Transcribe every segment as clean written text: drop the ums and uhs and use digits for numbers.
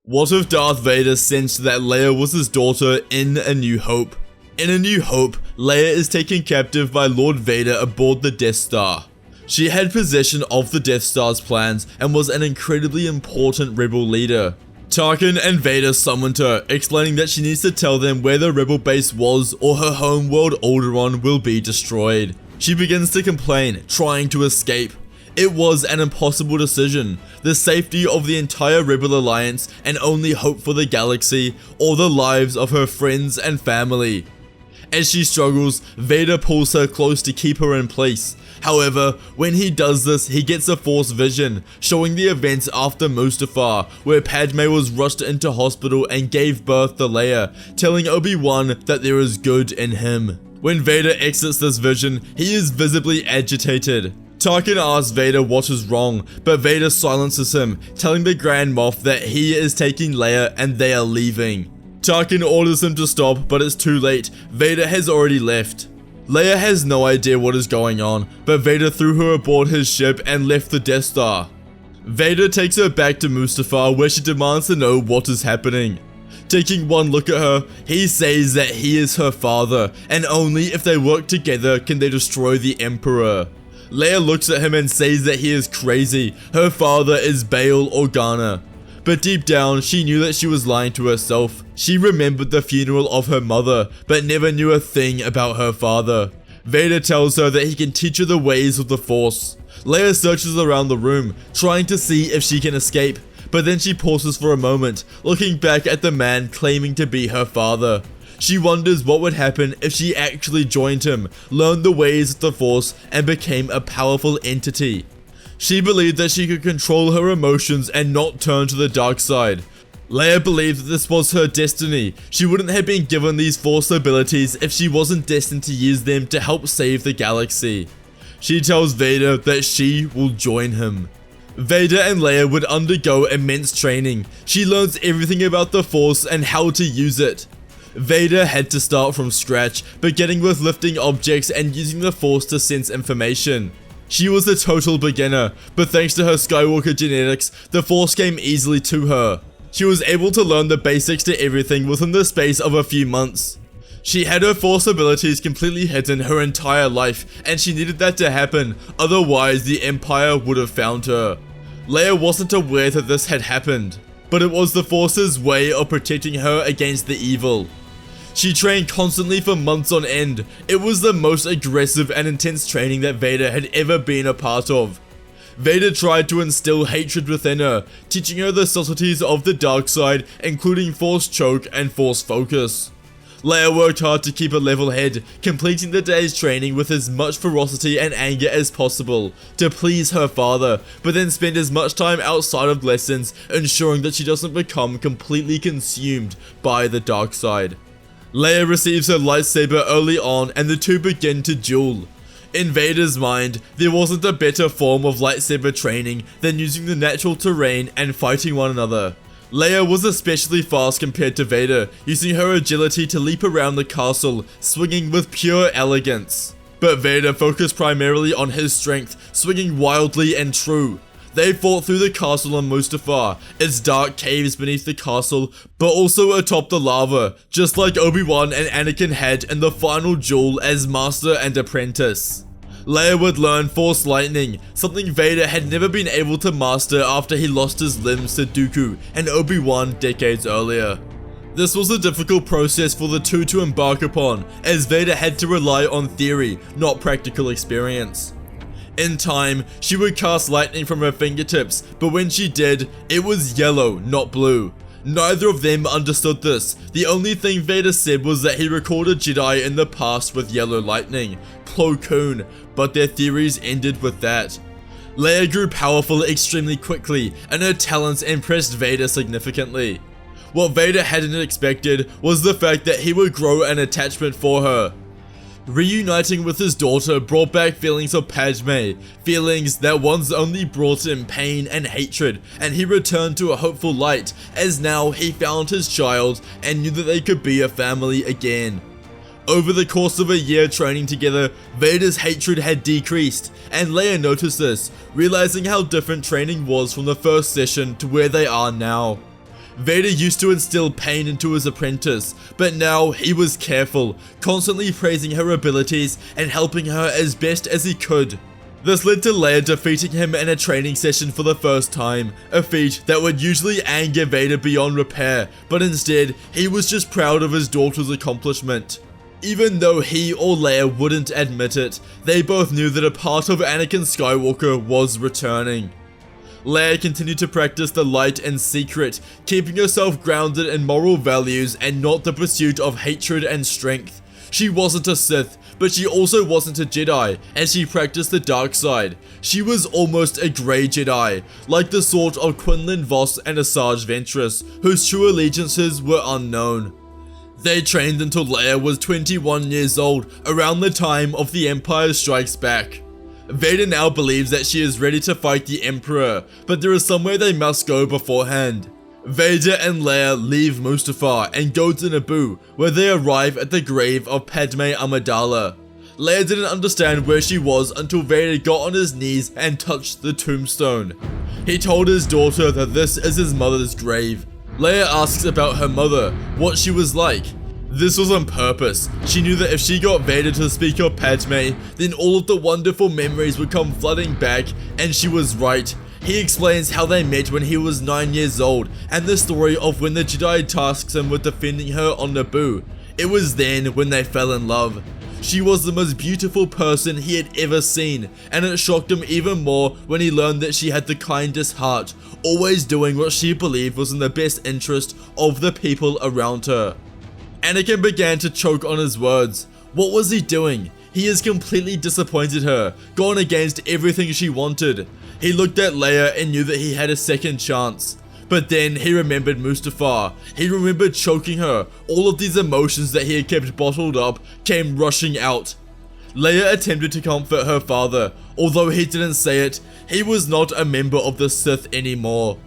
What if Darth Vader sensed that Leia was his daughter in A New Hope? In A New Hope, Leia is taken captive by Lord Vader aboard the Death Star. She had possession of the Death Star's plans and was an incredibly important rebel leader. Tarkin and Vader summoned her, explaining that she needs to tell them where the rebel base was or her homeworld Alderaan will be destroyed. She begins to complain, trying to escape. It was an impossible decision. The safety of the entire Rebel Alliance and only hope for the galaxy, or the lives of her friends and family. As she struggles, Vader pulls her close to keep her in place. However, when he does this, he gets a Force vision, showing the events after Mustafar, where Padme was rushed into hospital and gave birth to Leia, telling Obi-Wan that there is good in him. When Vader exits this vision, he is visibly agitated. Tarkin asks Vader what is wrong, but Vader silences him, telling the Grand Moff that he is taking Leia and they are leaving. Tarkin orders him to stop, but it's too late. Vader has already left. Leia has no idea what is going on, but Vader threw her aboard his ship and left the Death Star. Vader takes her back to Mustafar, where she demands to know what is happening. Taking one look at her, he says that he is her father, and only if they work together can they destroy the Emperor. Leia looks at him and says that he is crazy. Her father is Bail Organa. But deep down, she knew that she was lying to herself. She remembered the funeral of her mother, but never knew a thing about her father. Vader tells her that he can teach her the ways of the Force. Leia searches around the room, trying to see if she can escape, but then she pauses for a moment, looking back at the man claiming to be her father. She wonders what would happen if she actually joined him, learned the ways of the Force, and became a powerful entity. She believed that she could control her emotions and not turn to the dark side. Leia believed that this was her destiny. She wouldn't have been given these Force abilities if she wasn't destined to use them to help save the galaxy. She tells Vader that she will join him. Vader and Leia would undergo immense training. She learns everything about the Force and how to use it. Vader had to start from scratch, beginning with lifting objects and using the Force to sense information. She was a total beginner, but thanks to her Skywalker genetics, the Force came easily to her. She was able to learn the basics to everything within the space of a few months. She had her Force abilities completely hidden her entire life, and she needed that to happen, otherwise the Empire would have found her. Leia wasn't aware that this had happened, but it was the Force's way of protecting her against the evil. She trained constantly for months on end. It was the most aggressive and intense training that Vader had ever been a part of. Vader tried to instill hatred within her, teaching her the subtleties of the dark side, including Force choke and Force focus. Leia worked hard to keep a level head, completing the day's training with as much ferocity and anger as possible to please her father, but then spend as much time outside of lessons ensuring that she doesn't become completely consumed by the dark side. Leia receives her lightsaber early on and the two begin to duel. In Vader's mind, there wasn't a better form of lightsaber training than using the natural terrain and fighting one another. Leia was especially fast compared to Vader, using her agility to leap around the castle, swinging with pure elegance. But Vader focused primarily on his strength, swinging wildly and true. They fought through the castle on Mustafar, its dark caves beneath the castle, but also atop the lava, just like Obi-Wan and Anakin had in the final duel as master and apprentice. Leia would learn Force Lightning, something Vader had never been able to master after he lost his limbs to Dooku and Obi-Wan decades earlier. This was a difficult process for the two to embark upon, as Vader had to rely on theory, not practical experience. In time, she would cast lightning from her fingertips, but when she did, it was yellow, not blue. Neither of them understood this. The only thing Vader said was that he recorded Jedi in the past with yellow lightning, Plo Koon, but their theories ended with that. Leia grew powerful extremely quickly, and her talents impressed Vader significantly. What Vader hadn't expected was the fact that he would grow an attachment for her. Reuniting with his daughter brought back feelings of Padme, feelings that once only brought him pain and hatred, and he returned to a hopeful light, as now he found his child and knew that they could be a family again. Over the course of a year training together, Vader's hatred had decreased, and Leia noticed this, realizing how different training was from the first session to where they are now. Vader used to instill pain into his apprentice, but now he was careful, constantly praising her abilities and helping her as best as he could. This led to Leia defeating him in a training session for the first time, a feat that would usually anger Vader beyond repair, but instead, he was just proud of his daughter's accomplishment. Even though he or Leia wouldn't admit it, they both knew that a part of Anakin Skywalker was returning. Leia continued to practice the light in secret, keeping herself grounded in moral values and not the pursuit of hatred and strength. She wasn't a Sith, but she also wasn't a Jedi, and she practiced the dark side. She was almost a grey Jedi, like the sort of Quinlan Vos and Asajj Ventress, whose true allegiances were unknown. They trained until Leia was 21 years old, around the time of The Empire Strikes Back. Vader now believes that she is ready to fight the Emperor, but there is somewhere they must go beforehand. Vader and Leia leave Mustafar and go to Naboo, where they arrive at the grave of Padme Amidala. Leia didn't understand where she was until Vader got on his knees and touched the tombstone. He told his daughter that this is his mother's grave. Leia asks about her mother, what she was like. This was on purpose. She knew that if she got Vader to speak of Padme, then all of the wonderful memories would come flooding back, and she was right. He explains how they met when he was 9 years old, and the story of when the Jedi tasks him with defending her on Naboo. It was then when they fell in love. She was the most beautiful person he had ever seen, and it shocked him even more when he learned that she had the kindest heart, always doing what she believed was in the best interest of the people around her. Anakin began to choke on his words. What was he doing? He has completely disappointed her, gone against everything she wanted. He looked at Leia and knew that he had a second chance. But then he remembered Mustafar. He remembered choking her. All of these emotions that he had kept bottled up came rushing out. Leia attempted to comfort her father. Although he didn't say it, he was not a member of the Sith anymore.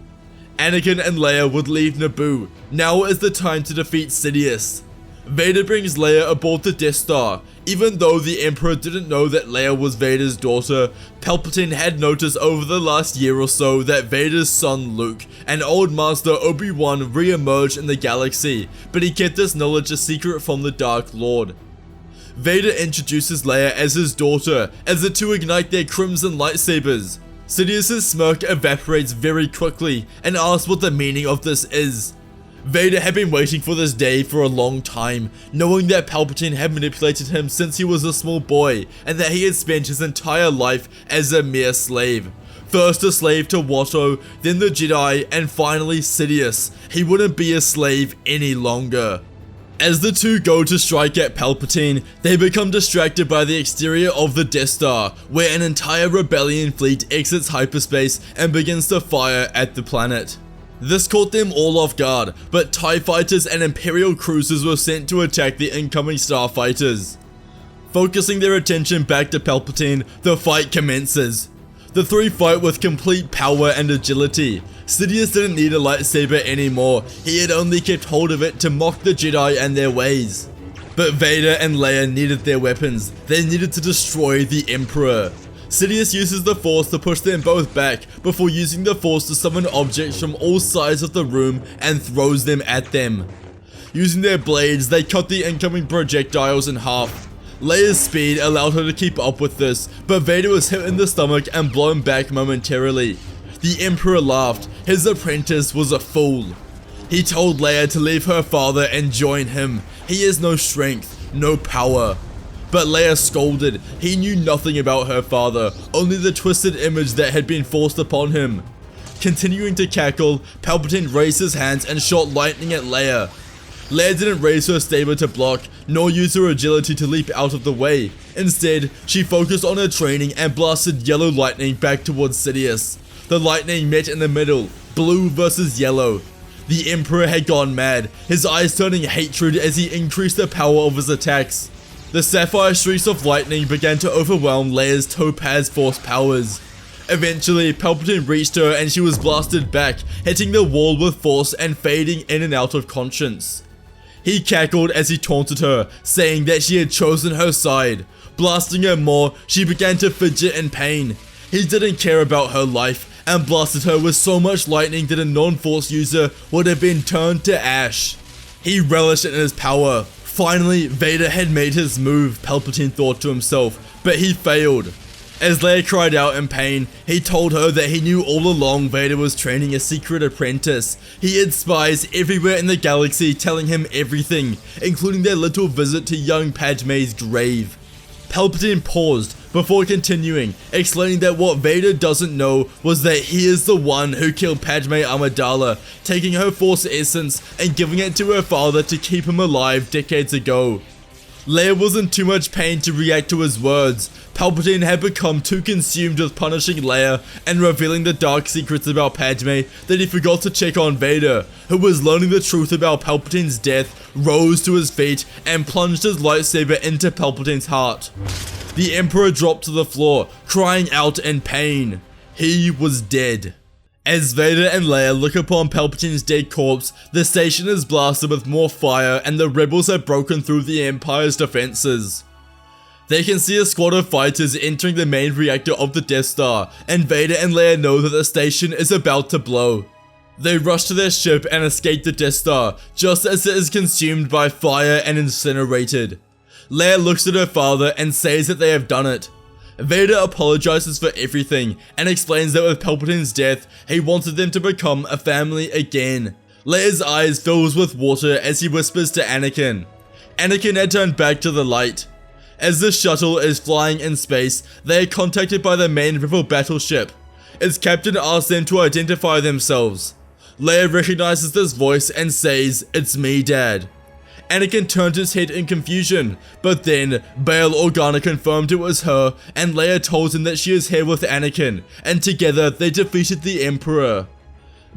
Anakin and Leia would leave Naboo. Now is the time to defeat Sidious. Vader brings Leia aboard the Death Star. Even though the Emperor didn't know that Leia was Vader's daughter, Palpatine had noticed over the last year or so that Vader's son Luke and Old Master Obi-Wan re-emerged in the galaxy, but he kept this knowledge a secret from the Dark Lord. Vader introduces Leia as his daughter, as the two ignite their crimson lightsabers. Sidious's smirk evaporates very quickly and asks what the meaning of this is. Vader had been waiting for this day for a long time, knowing that Palpatine had manipulated him since he was a small boy, and that he had spent his entire life as a mere slave. First a slave to Watto, then the Jedi, and finally Sidious. He wouldn't be a slave any longer. As the two go to strike at Palpatine, they become distracted by the exterior of the Death Star, where an entire rebellion fleet exits hyperspace and begins to fire at the planet. This caught them all off guard, but TIE fighters and Imperial cruisers were sent to attack the incoming starfighters. Focusing their attention back to Palpatine, the fight commences. The three fight with complete power and agility. Sidious didn't need a lightsaber anymore, he had only kept hold of it to mock the Jedi and their ways. But Vader and Leia needed their weapons, they needed to destroy the Emperor. Sidious uses the Force to push them both back, before using the Force to summon objects from all sides of the room and throws them at them. Using their blades, they cut the incoming projectiles in half. Leia's speed allowed her to keep up with this, but Vader was hit in the stomach and blown back momentarily. The Emperor laughed, his apprentice was a fool. He told Leia to leave her father and join him. He has no strength, no power. But Leia scolded. He knew nothing about her father, only the twisted image that had been forced upon him. Continuing to cackle, Palpatine raised his hands and shot lightning at Leia. Leia didn't raise her saber to block, nor use her agility to leap out of the way. Instead, she focused on her training and blasted yellow lightning back towards Sidious. The lightning met in the middle, blue versus yellow. The Emperor had gone mad, his eyes turning hatred as he increased the power of his attacks. The sapphire streaks of lightning began to overwhelm Leia's topaz force powers. Eventually, Palpatine reached her and she was blasted back, hitting the wall with force and fading in and out of conscience. He cackled as he taunted her, saying that she had chosen her side. Blasting her more, she began to fidget in pain. He didn't care about her life, and blasted her with so much lightning that a non-Force user would have been turned to ash. He relished in his power. Finally, Vader had made his move, Palpatine thought to himself, but he failed. As Leia cried out in pain, he told her that he knew all along Vader was training a secret apprentice. He had spies everywhere in the galaxy telling him everything, including their little visit to young Padme's grave. Palpatine paused before continuing, explaining that what Vader doesn't know was that he is the one who killed Padme Amidala, taking her Force essence and giving it to her father to keep him alive decades ago. Leia was in too much pain to react to his words. Palpatine had become too consumed with punishing Leia and revealing the dark secrets about Padme that he forgot to check on Vader, who was learning the truth about Palpatine's death, rose to his feet and plunged his lightsaber into Palpatine's heart. The Emperor dropped to the floor, crying out in pain. He was dead. As Vader and Leia look upon Palpatine's dead corpse, the station is blasted with more fire and the rebels have broken through the Empire's defenses. They can see a squad of fighters entering the main reactor of the Death Star, and Vader and Leia know that the station is about to blow. They rush to their ship and escape the Death Star, just as it is consumed by fire and incinerated. Leia looks at her father and says that they have done it. Vader apologizes for everything and explains that with Palpatine's death, he wanted them to become a family again. Leia's eyes fills with water as he whispers to Anakin. Anakin had turned back to the light. As the shuttle is flying in space, they are contacted by the main rebel battleship. Its captain asks them to identify themselves. Leia recognizes this voice and says, "It's me, Dad." Anakin turned his head in confusion, but then Bail Organa confirmed it was her, and Leia told him that she is here with Anakin, and together they defeated the Emperor.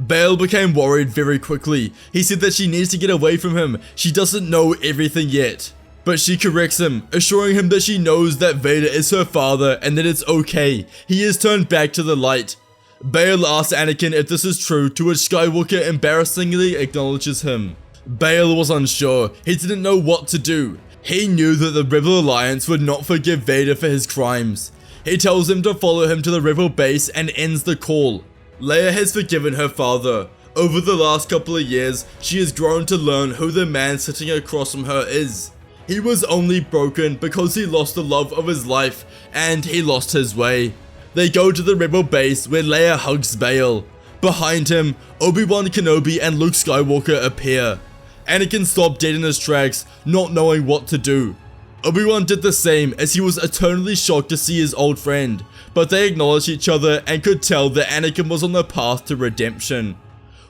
Bail became worried very quickly. He said that she needs to get away from him, she doesn't know everything yet. But she corrects him, assuring him that she knows that Vader is her father and that it's okay, he is turned back to the light. Bail asks Anakin if this is true, to which Skywalker embarrassingly acknowledges him. Bail was unsure, he didn't know what to do. He knew that the Rebel Alliance would not forgive Vader for his crimes. He tells him to follow him to the Rebel base and ends the call. Leia has forgiven her father. Over the last couple of years, she has grown to learn who the man sitting across from her is. He was only broken because he lost the love of his life, and he lost his way. They go to the Rebel base where Leia hugs Bail. Behind him, Obi-Wan Kenobi and Luke Skywalker appear. Anakin stopped dead in his tracks, not knowing what to do. Obi-Wan did the same as he was eternally shocked to see his old friend, but they acknowledged each other and could tell that Anakin was on the path to redemption.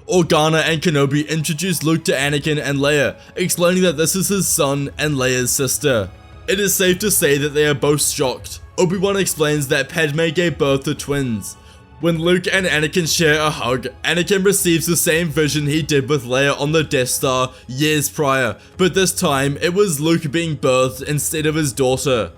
Organa and Kenobi introduced Luke to Anakin and Leia, explaining that this is his son and Leia's sister. It is safe to say that they are both shocked. Obi-Wan explains that Padme gave birth to twins. When Luke and Anakin share a hug, Anakin receives the same vision he did with Leia on the Death Star years prior, but this time it was Luke being birthed instead of his daughter.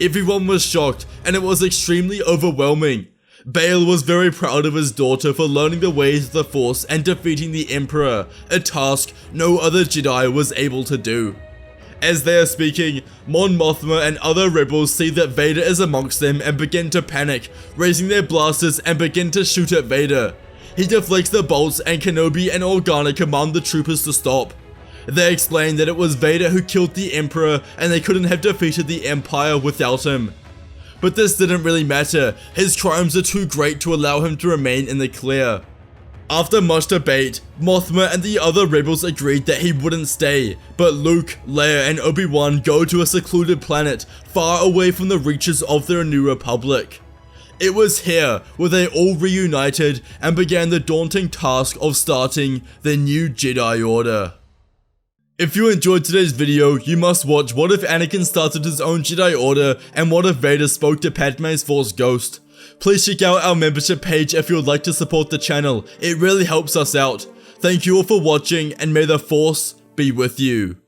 Everyone was shocked, and it was extremely overwhelming. Bail was very proud of his daughter for learning the ways of the Force and defeating the Emperor, a task no other Jedi was able to do. As they are speaking, Mon Mothma and other rebels see that Vader is amongst them and begin to panic, raising their blasters and begin to shoot at Vader. He deflects the bolts and Kenobi and Organa command the troopers to stop. They explain that it was Vader who killed the Emperor and they couldn't have defeated the Empire without him. But this didn't really matter, his crimes are too great to allow him to remain in the clear. After much debate, Mothma and the other rebels agreed that he wouldn't stay, but Luke, Leia and Obi-Wan go to a secluded planet far away from the reaches of the New Republic. It was here where they all reunited and began the daunting task of starting the new Jedi Order. If you enjoyed today's video, you must watch What If Anakin Started His Own Jedi Order and What If Vader Spoke to Padme's Force Ghost. Please check out our membership page if you would like to support the channel, it really helps us out. Thank you all for watching and may the Force be with you.